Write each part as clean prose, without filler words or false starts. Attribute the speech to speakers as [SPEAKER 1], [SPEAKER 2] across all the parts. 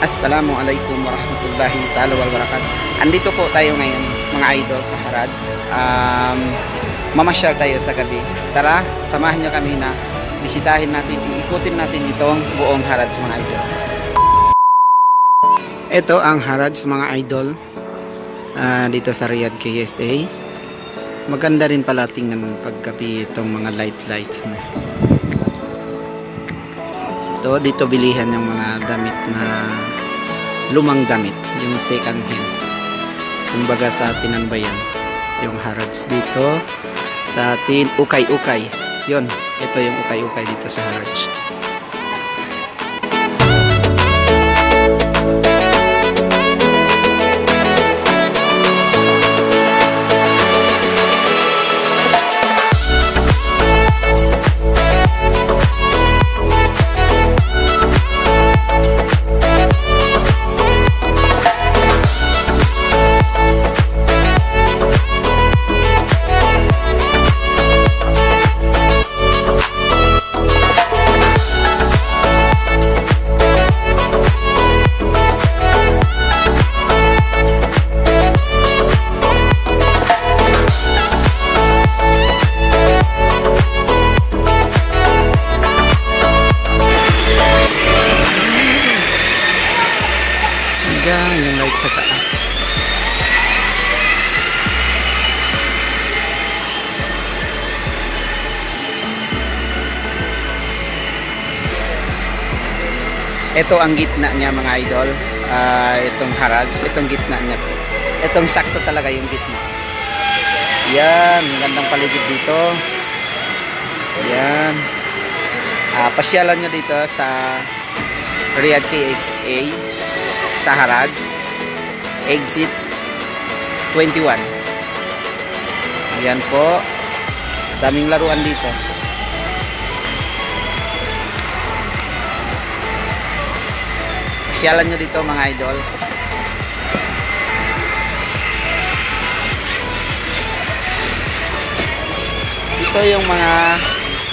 [SPEAKER 1] Assalamualaikum warahmatullahi ta'ala wabarakatuh. Andito po tayo ngayon mga idol sa Harads. Mamasyal tayo sa gabi. Tara, samahan nyo kami na bisitahin natin, iikutin natin itong buong Harads mga idol. Ito ang Harads mga idol, dito sa Riyadh, KSA. Maganda rin pala tingnan paggabi itong mga lights na. Ito, dito bilihan yung mga damit na lumang damit, yung second hand. Kumbaga sa atin ang bayan, yung Harads dito sa atin, ukay-ukay. Yun, ito yung ukay-ukay dito sa Harads. Yung light sa taas. Ito ang gitna niya mga idol. Itong Harads, itong gitna niya. Itong sakto talaga yung gitna. Yan, gandang paligid dito. Yan. Pasyalan nyo dito sa Riyadh KSA sa Harads, exit 21. Ayan po, daming laruan dito. Pasyalan nyo dito mga idol. Dito yung mga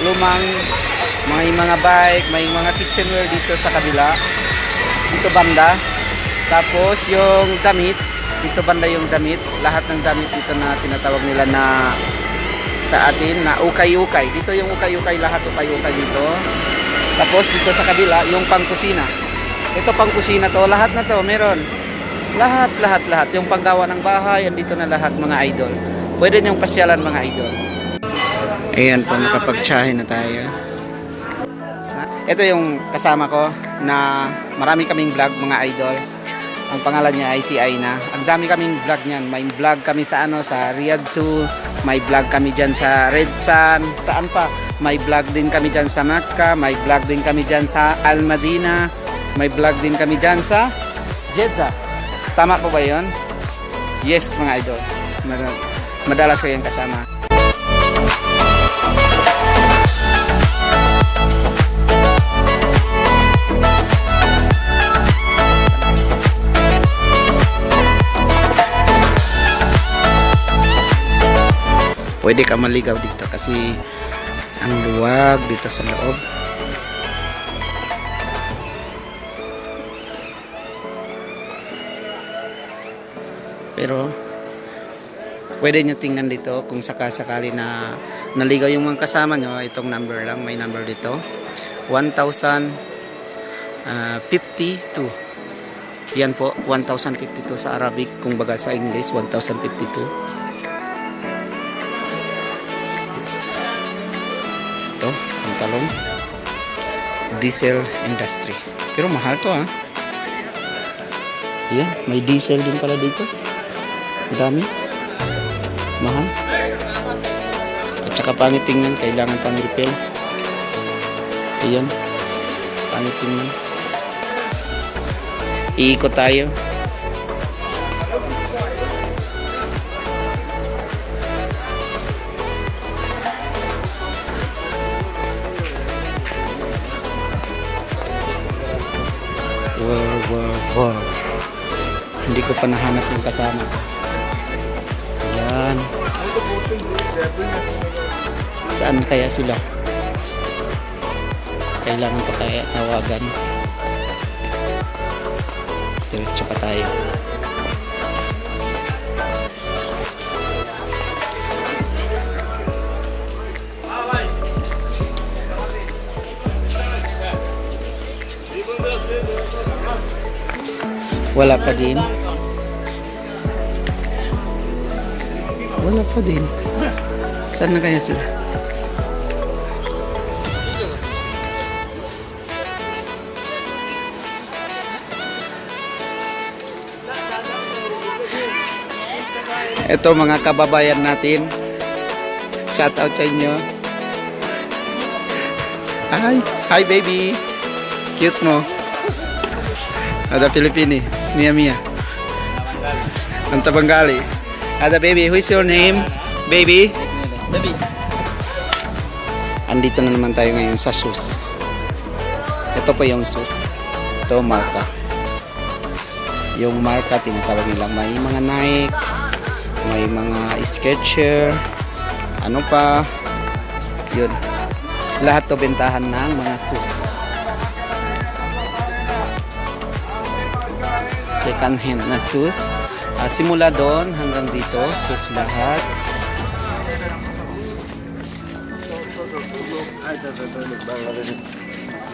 [SPEAKER 1] lumang may mga bike, may mga kitchenware dito sa kabila, dito banda. Tapos yung damit, dito banda yung damit, lahat ng damit dito na tinatawag nila na sa atin na ukay-ukay. Dito yung ukay-ukay, lahat ukay-ukay dito. Tapos dito sa kabila yung pangkusina. Ito pangkusina to, lahat na to meron. Lahat. Yung panggawa ng bahay, andito na lahat mga idol. Pwede niyong pasyalan mga idol. Ayan po, nakapag-tsahe na tayo. Ito yung kasama ko na marami kaming vlog mga idol. Ang pangalan niya ay si Aina. Ang dami kaming vlog niyan. May vlog kami sa sa Riyadh Zoo. May vlog kami dyan sa Red Sun. Saan pa? May vlog din kami dyan sa Makkah. May vlog din kami dyan sa Al Madina. May vlog din kami dyan sa Jeddah. Tama po ba yun? Yes mga idol. Madalas ko yung kasama. Pwede ka maligaw dito kasi ang luwag dito sa loob. Pero pwede nyo tingnan dito kung sakasakali na naligaw yung mga kasama nyo. Itong number lang, may number dito 1052. Yan po, 1052 sa Arabic, kung baga sa English 1052. Ito, ang talong diesel industry, pero mahal to yan, may diesel din pala dito, dami, mahal at saka pangit tingnan, kailangan pang repair. Ayan, pangit tingnan. Iikot tayo. Wow. Hindi ko pa nahanap yung kasama ko. Ayan. Saan kaya sila? Kailangan pa kaya tawagan. Wala pa din. Wala pa din. Saan na kaya sila? Ito mga kababayan natin. Shout out sa inyo. Hi baby. Cute mo. Ada Pilipini. Mia Mia. Anta Bengali. Ada baby. Who is your name? Baby?
[SPEAKER 2] David.
[SPEAKER 1] Andito na naman tayo ngayon sa SUS. Ito po yung SUS. Ito marka. Yung marka tinatawag nila. May mga Nike. May mga Skechers. Ano pa? Yun. Lahat to bentahan ng mga SUS. Second hand na SUS. Simula doon hanggang dito, SUS lahat.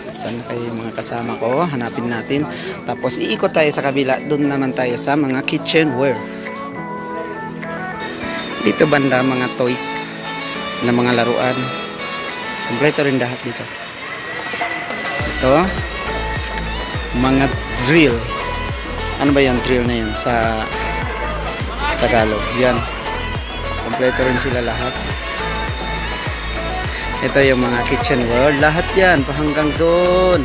[SPEAKER 1] Saan kayo mga kasama ko? Hanapin natin. Tapos iikot tayo sa kabila. Doon naman tayo sa mga kitchenware. Dito banda mga toys na mga laruan. Kompleto rin lahat dito. Ito. Mga drill. Ano ba yan? Drill na yan sa Tagalog. Yan. Kompleto rin sila lahat. Ito yung mga kitchenware. Lahat yan. Hanggang doon.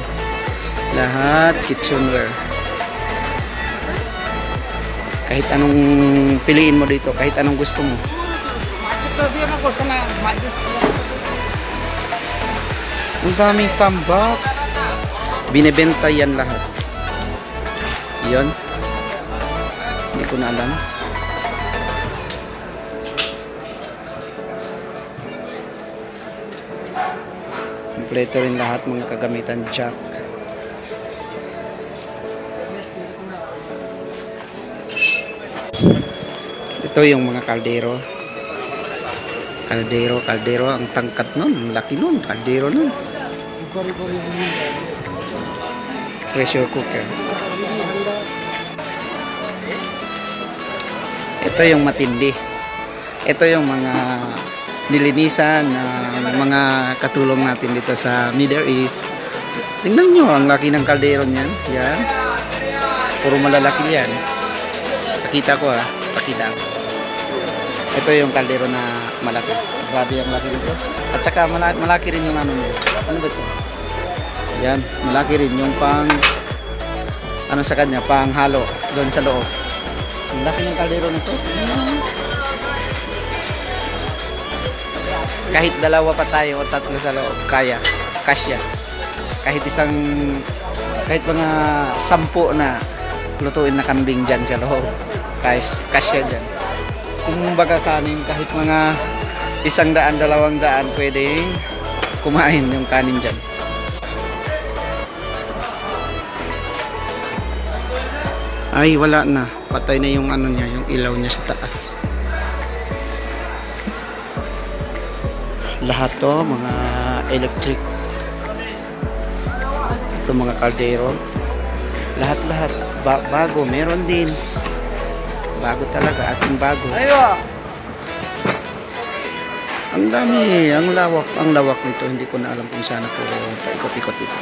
[SPEAKER 1] Lahat kitchenware. Kahit anong piliin mo dito. Kahit anong gusto mo. Ang daming tambak. Binibenta yan lahat. Yan. Hindi ko na alam. Kompleto rin lahat mga kagamitan jack. Ito yung mga kaldero. Kaldero. Ang tangkat nun. Ang laki nun. Kaldero nun. Pressure cooker. Ito yung matindi. Ito yung mga nilinisan na mga katulong natin dito sa Middle East. Tingnan nyo, ang laki ng kaldero niyan. Yan. Puro malalaki yan. Pakita ko ha. Pakita. Ito yung kaldero na malaki. Grabe ang laki nito. At saka malaki rin yung ano niya. Ano ba ito? Yan. Malaki rin yung pang ano sa kanya, pang halo doon sa loob. Ang laki ng kaldero nito. Kahit dalawa pa tayo o tatlo sa loob, kaya. Kasya. Kahit mga 10 na lutuin na kambing dyan sa loob. Kasya dyan. Kung baga kanin, kahit mga 100, 200, pwedeng kumain yung kanin dyan. Ay, wala na. Patay na yung ano niya, yung ilaw niya sa taas. Lahat to, mga electric. Ito mga kaldero. Lahat-lahat. Bago, meron din. Bago talaga, as in bago. Ang dami, ang lawak nito. Hindi ko na alam kung saan ako paikot-ikot ito.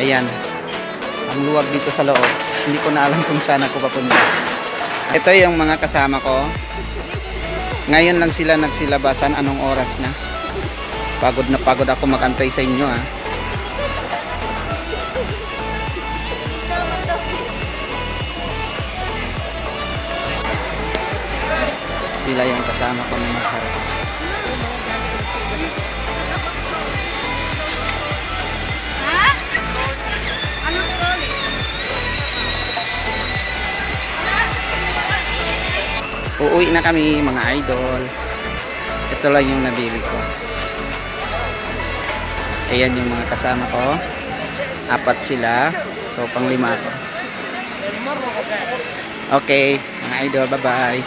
[SPEAKER 1] Ayan. Ang luwag dito sa loob. Hindi ko na alam kung saan ako papunta. Ito yung mga kasama ko. Ngayon lang sila nagsilabasan. Anong oras na? Pagod na pagod ako magantay sa inyo ha. Sila yung kasama ko ng mga karas. Uuwi na kami mga idol. Ito lang yung nabili ko. Ayan yung mga kasama ko. 4 sila. So pang 5 ako. Okay mga idol, bye bye.